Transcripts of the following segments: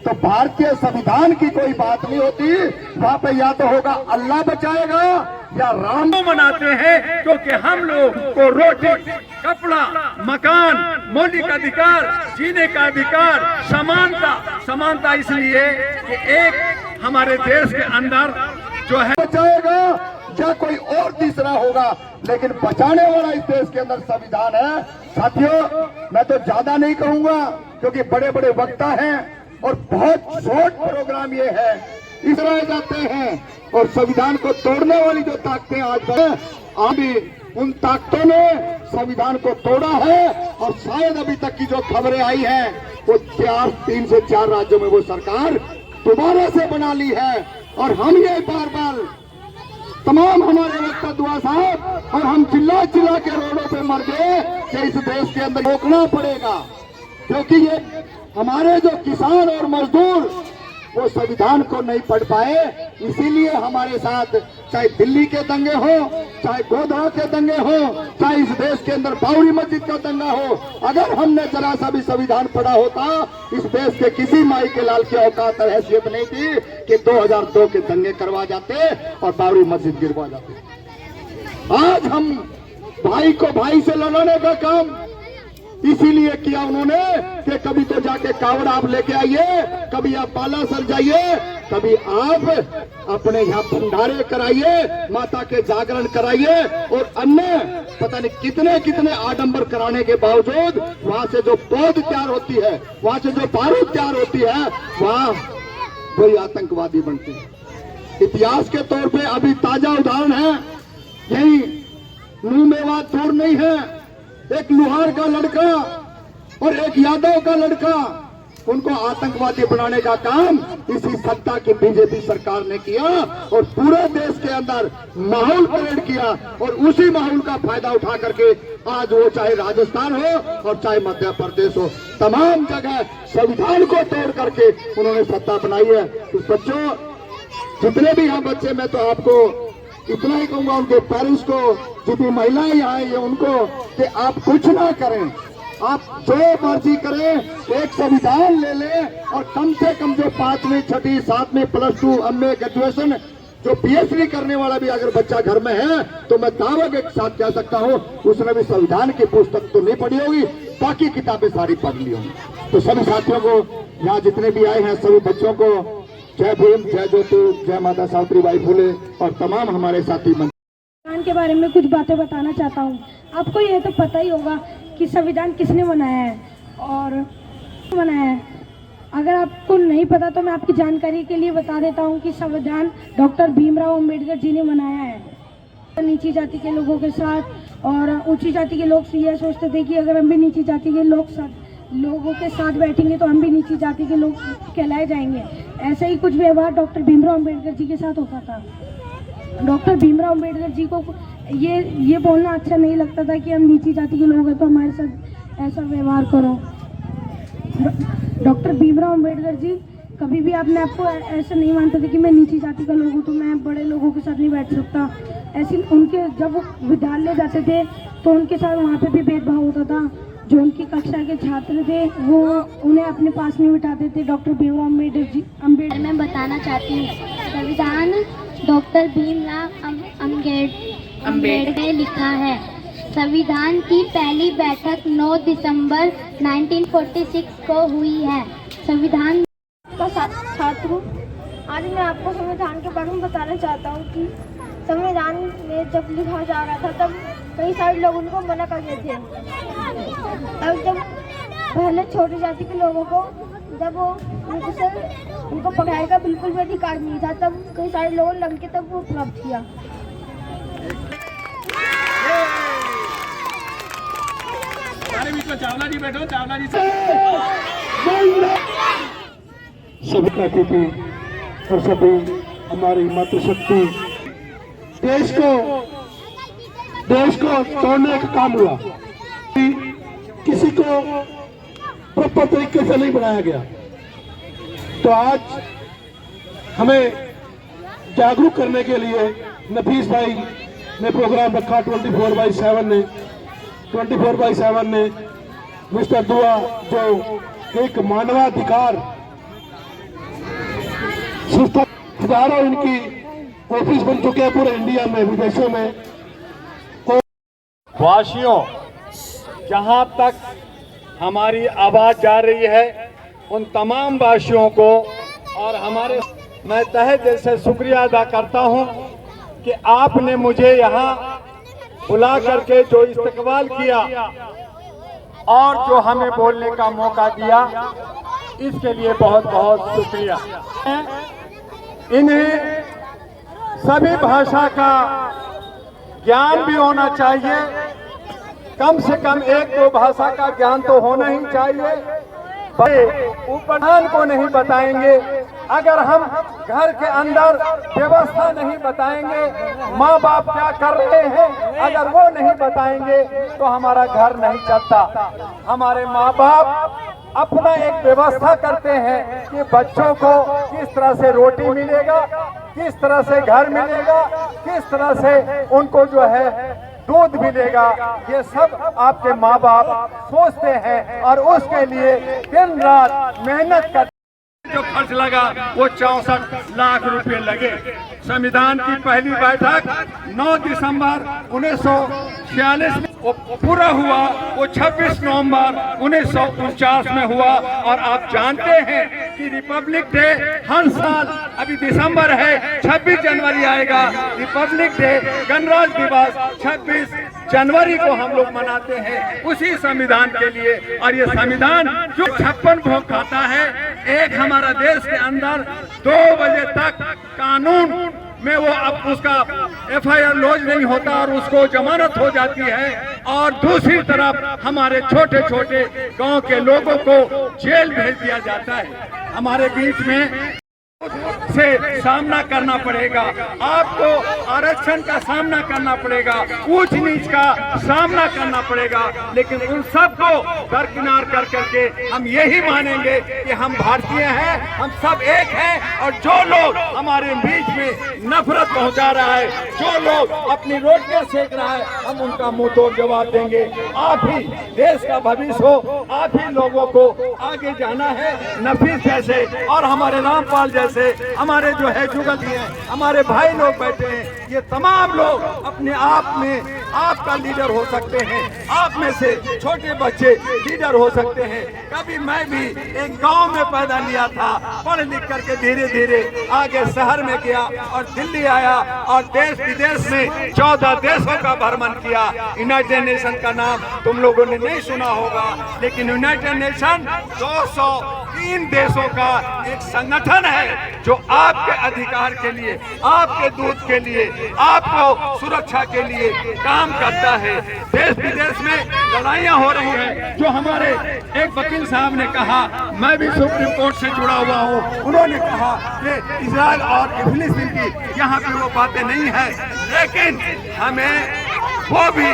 तो भारतीय संविधान की कोई बात नहीं होती, वहां पे या तो होगा अल्लाह बचाएगा या राम। मनाते हैं क्योंकि हम लोग को रोटी, कपड़ा, मकान, मौलिक अधिकार, जीने का अधिकार, समानता इसलिए कि एक हमारे देश के अंदर जो है बचाएगा या कोई और तीसरा होगा, लेकिन बचाने वाला इस देश के अंदर संविधान है। साथियों, मैं तो ज्यादा नहीं कहूंगा क्योंकि बड़े बड़े वक्ता हैं और बहुत शॉर्ट प्रोग्राम ये है, इस तरह जाते हैं। और संविधान को तोड़ने वाली जो ताकतें आज हैं, अभी उन ताकतों ने संविधान को तोड़ा है और शायद अभी तक की जो खबरें आई हैं वो 3 से 4 राज्यों में वो सरकार दोबारा से बना ली है। और हम ये बार बार तमाम हमारे वक्ता दुआ साहब और हम चिल्ला चिल्ला के रोडों पे मर गए कि इस देश के अंदर रोकना पड़ेगा, क्योंकि ये हमारे जो किसान और मजदूर वो संविधान को नहीं पढ़ पाए। इसीलिए हमारे साथ चाहे दिल्ली के दंगे हो, चाहे गोधरा के दंगे हो, चाहे इस देश के अंदर बाबरी मस्जिद का दंगा हो, अगर हमने जरा सा भी संविधान पढ़ा होता, इस देश के किसी माई के लाल की औकात और हैसियत नहीं थी कि 2002 के दंगे करवा जाते और बाबरी मस्जिद गिरवा जाते। आज हम भाई को भाई से लड़ाने का काम इसीलिए किया उन्होंने कि कभी तो जाके कावड़ आप लेके आइए, कभी आप बालासर जाइए, कभी आप अपने यहाँ भंडारे कराइए, माता के जागरण कराइए और अन्य पता नहीं कितने कितने आडंबर कराने के बावजूद वहां से जो पौध तैयार होती है, वहां से जो बारूद तैयार होती है, वहां वही आतंकवादी बनते हैं। इतिहास के तौर पे अभी ताजा उदाहरण है, यही नूह मेवात दूर नहीं है, एक लुहार का लड़का और एक यादव का लड़का, उनको आतंकवादी बनाने का काम इसी सत्ता की बीजेपी सरकार ने किया और पूरे देश के अंदर माहौल क्रिएट किया। और उसी माहौल का फायदा उठा करके आज वो चाहे राजस्थान हो और चाहे मध्य प्रदेश हो, तमाम जगह संविधान को तोड़ करके उन्होंने सत्ता बनाई है। तो बच्चों, जितने भी यहाँ बच्चे, मैं तो आपको इतना ही कहूंगा, उनके पेरेंट्स को, जितनी महिलाएं यहाँ हैं उनको, कि आप कुछ ना करें, आप जो मर्जी करें, एक संविधान ले लें और कम से कम जो 5वीं, 6वीं, 7वीं, +2, एमए, ग्रेजुएशन, जो पीएचडी करने वाला भी अगर बच्चा घर में है तो मैं दावा के साथ कह सकता हूं उसने भी संविधान की पुस्तक तो नहीं पढ़ी होगी, बाकी किताबें सारी पढ़ ली होंगी। तो सभी साथियों को, यहाँ जितने भी आए हैं सभी बच्चों को जय भीम, जय ज्योति, जय माता सावित्रीबाई फुले और तमाम हमारे साथी संविधान के बारे में कुछ बातें बताना चाहता हूँ। आपको यह तो पता ही होगा कि संविधान किसने बनाया है और बनाया है। अगर आपको नहीं पता तो मैं आपकी जानकारी के लिए बता देता हूँ कि संविधान डॉक्टर भीमराव अंबेडकर जी ने बनाया है। नीची जाति के लोगों के साथ और ऊंची जाति के लोग यह सोचते थे कि अगर हम भी नीची जाति के लोगों के साथ बैठेंगे तो हम भी नीची जाति के लोग कहलाए जाएंगे। ऐसा ही कुछ व्यवहार डॉक्टर भीमराव अंबेडकर जी के साथ होता था। डॉक्टर भीमराव अंबेडकर जी को ये बोलना अच्छा नहीं लगता था कि हम नीची जाति के लोग हैं तो हमारे साथ ऐसा व्यवहार करो। डॉक्टर भीमराव अंबेडकर जी कभी भी अपने आपको ऐसा नहीं मानते थे कि मैं नीची जाति का लोग हूँ तो मैं बड़े लोगों के साथ नहीं बैठ सकता। ऐसे उनके जब वो विद्यालय जाते थे तो उनके साथ वहाँ पे भी भेदभाव होता था। जो उनकी कक्षा के छात्र थे वो उन्हें अपने पास नहीं बिठाते थे। डॉक्टर भीमराव अम्बेडकर मैं बताना चाहती हूँ, संविधान डॉक्टर भीमराव अम्बेडकर ने लिखा है। संविधान की पहली बैठक 9 दिसंबर 1946 को हुई है। संविधान का छात्र, आज मैं आपको संविधान के बारे में बताना चाहता हूँ कि संविधान में जब लिखा जा रहा था तब कई सारे लोग उनको मना करते थे। अब जब पहले छोटी जाति के लोगों को जब उनको पढ़ाई का बिल्कुल भी अधिकार नहीं था, तब कई सारे लोगों ने लड़के तब वो प्राप्त किया। चावला जी बैठो, चावला जी सभी का अतिथि और सभी हमारी मातृशक्ति, देश को तोड़ने का काम हुआ, किसी को प्रॉपर तरीके से नहीं बनाया गया। तो आज हमें जागरूक करने के लिए नफीस भाई ने प्रोग्राम रखा 24/7 ने मिस्टर दुआ, जो एक मानवाधिकार हजारों इनकी ऑफिस बन चुके हैं पूरे इंडिया में, विदेशों में। वासियों, जहां तक हमारी आवाज जा रही है उन तमाम वासियों को और हमारे मैं तहे दिल से शुक्रिया अदा करता हूं कि आपने मुझे यहां बुला करके जो इस्तकबाल किया और जो हमें बोलने का मौका दिया, इसके लिए बहुत बहुत शुक्रिया। इन्हें सभी भाषा का ज्ञान भी होना चाहिए, कम से कम एक दो भाषा का ज्ञान तो होना ही चाहिए। उपप्रधान को नहीं बताएंगे, अगर हम घर के अंदर व्यवस्था नहीं बताएंगे, माँ बाप क्या कर रहे हैं अगर वो नहीं बताएंगे तो हमारा घर नहीं चलता। हमारे माँ बाप अपना एक व्यवस्था करते हैं कि बच्चों को किस तरह से रोटी मिलेगा, किस तरह से घर मिलेगा, किस तरह से उनको जो है दूध मिलेगा, ये सब आपके माँ बाप सोचते हैं और उसके लिए दिन रात मेहनत करते। जो खर्च लगा वो 64 लाख रुपए लगे। संविधान की पहली बैठक 9 दिसंबर 1946 में वो पूरा हुआ, वो 26 नवंबर 1949 में हुआ। और आप जानते हैं कि रिपब्लिक डे हर साल, अभी दिसंबर है, 26 जनवरी आएगा, रिपब्लिक डे गणराज्य दिवस 26 जनवरी को हम लोग मनाते हैं उसी संविधान के लिए। और ये संविधान जो 56 भोग खाता है, एक हमारा देश के अंदर 2 बजे तक कानून में वो अब उसका FIR लॉन्च नहीं होता और उसको जमानत हो जाती है। और दूसरी तरफ हमारे छोटे छोटे गांव के लोगों को जेल भेज दिया जाता है। हमारे बीच में से सामना करना पड़ेगा, आपको आरक्षण का सामना करना पड़ेगा, ऊंच नीच का सामना करना पड़ेगा, लेकिन उन सबको दरकिनार कर करके हम यही मानेंगे कि हम भारतीय हैं, हम सब एक हैं। और जो लोग हमारे बीच में नफरत पहुंचा रहा है, जो लोग अपनी रोटियां सेक रहा है, हम उनका मुंह तोड़ जवाब देंगे। आप ही देश का भविष्य हो, आप ही लोगों को आगे जाना है। नफीस जैसे और हमारे रामपाल जैसे हमारे जो है जुगल हैं, हमारे भाई लोग बैठे हैं, ये तमाम लोग अपने आप में आपका लीडर हो सकते हैं। आप में से छोटे बच्चे लीडर हो सकते हैं। कभी मैं भी एक गांव में पैदा लिया था, पढ़ लिख करके धीरे धीरे आगे शहर में गया और दिल्ली आया और देश विदेश में 14 देशों का भ्रमण किया। यूनाइटेड नेशन का नाम तुम लोगों ने नहीं सुना होगा, लेकिन यूनाइटेड नेशन 203 देशों का एक संगठन है जो आपके अधिकार के लिए, आपके दूध के लिए, आपको सुरक्षा के लिए काम करता है। देश विदेश में लड़ाइयाँ हो रही हैं। जो हमारे एक वकील साहब ने कहा, मैं भी सुप्रीम कोर्ट से जुड़ा हुआ हूँ, उन्होंने कहा कि इजराइल और फिलिस्तीन की यहाँ पे वो बातें नहीं है, लेकिन हमें वो भी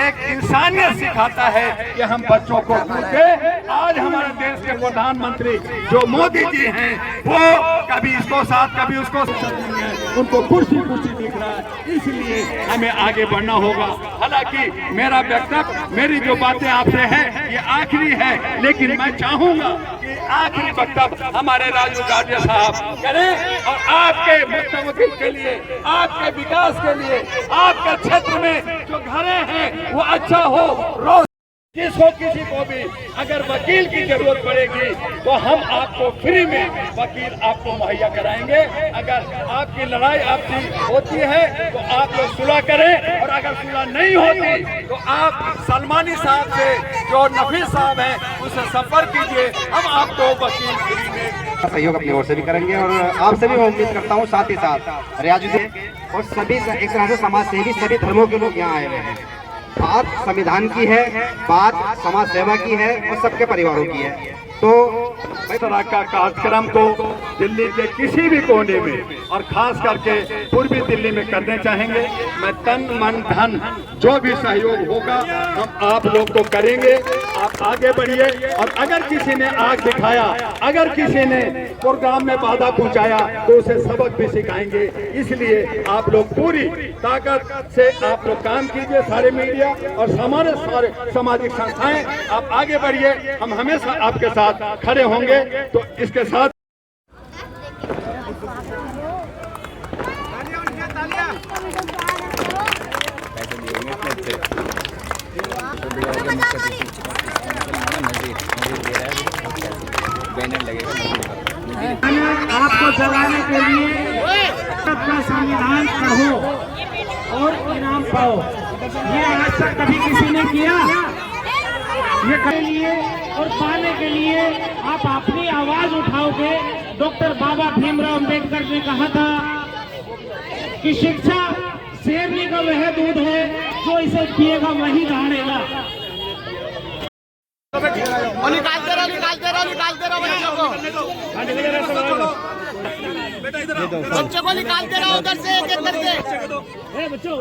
एक इंसानियत सिखाता है कि हम बच्चों को दूध। आज हमारे देश के प्रधानमंत्री जो मोदी जी हैं, वो कभी इसको साथ कभी उसको साथ, उनको कुर्सी दिख रहा है, इसलिए हमें आगे बढ़ना होगा। हालांकि मेरा वक्तव्य, मेरी जो बातें आपसे है, ये आखिरी है, लेकिन मैं चाहूंगा कि आखिरी वक्तव्य हमारे राजू गाडिया साहब करें और आपके मुस्तकबिल के लिए, आपके विकास के लिए, आपके क्षेत्र में जो घरें हैं वो अच्छा हो। रोज जिसको किसी को भी अगर वकील की जरूरत पड़ेगी तो हम आपको फ्री में वकील आपको मुहैया कराएंगे। अगर आपकी लड़ाई आपकी होती है तो आप लोग सुलह करें, और अगर सुलह नहीं होती तो आप सलमानी साहब से, जो नफीस साहब हैं, उससे संपर्क कीजिए, हम आपको वकील फ्री में सहयोग अपनी ओर से भी करेंगे। और आपसे भी मैं उम्मीद करता हूँ, साथ ही साथ रियाजुद्दीन और सभी एक तरह से समाज सेवी, सभी धर्मों के लोग यहाँ आए हुए हैं। बात संविधान की है, बात समाज सेवा की है और सबके परिवारों की है। तो इस तरह का कार्यक्रम को दिल्ली के किसी भी कोने में और खास करके पूर्वी दिल्ली में करने चाहेंगे। मैं तन मन धन जो भी सहयोग होगा हम आप लोग को करेंगे। आप आगे बढ़िए, और अगर किसी ने आग दिखाया, अगर किसी ने प्रोग्राम में बाधा पहुंचाया तो उसे सबक भी सिखाएंगे। इसलिए आप लोग पूरी ताकत से आप लोग काम कीजिए, सारे मीडिया और हमारे सारे सामाजिक संस्थाएं, आप आगे बढ़िए, हम हमेशा आपके साथ खड़े होंगे। तो इसके साथ आपको जगाने के लिए अपना संविधान पढ़ो और इनाम पाओ। ये आज तक कभी किसी ने किया? ये करने के लिए और पाने के लिए आप अपनी आवाज उठाओगे। डॉक्टर बाबा भीमराव अंबेडकर ने कहा था कि शिक्षा शेरनी का वह दूध है जो इसे पिएगा वही दहाड़ेगा। निकालते रहो बच्चों को निकालते रहो उधर से एक एक करके। बच्चों